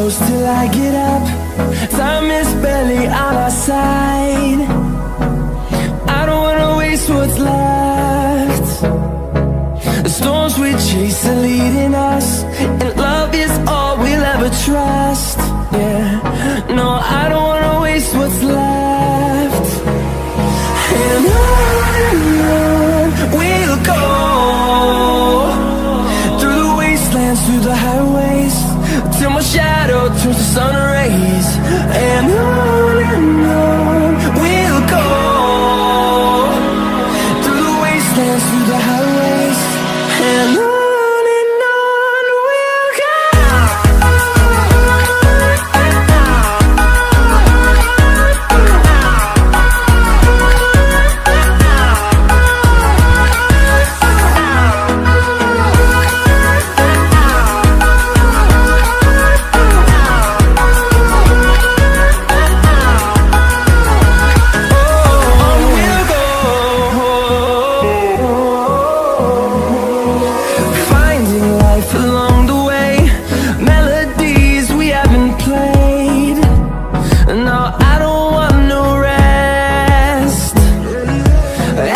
close till I get up. Time is barely on our side. I don't wanna waste what's left. The storms we chase are leading us, and love is all we'll ever trust. Yeah, no, I don't wanna waste what's left. And on we'll go, through the wastelands, through the highways, till my shadow turns to sun rays. And on we'll go, through the wastelands, through the highways, and on. Along the way, melodies we haven't played. No, I don't want no rest.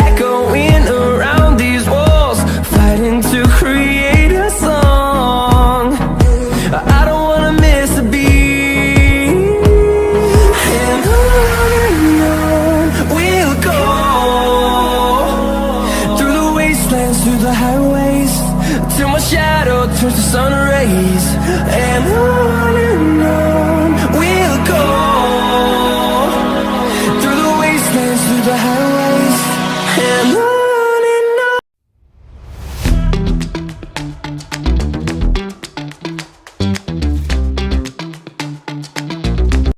Echoing around these walls, fighting to create a song. I don't wanna miss a beat. And on we'll go, through the wastelands, through the highways, till my shadow turns to sun rays. And on we'll go, through the wastelands, through the highways, and on.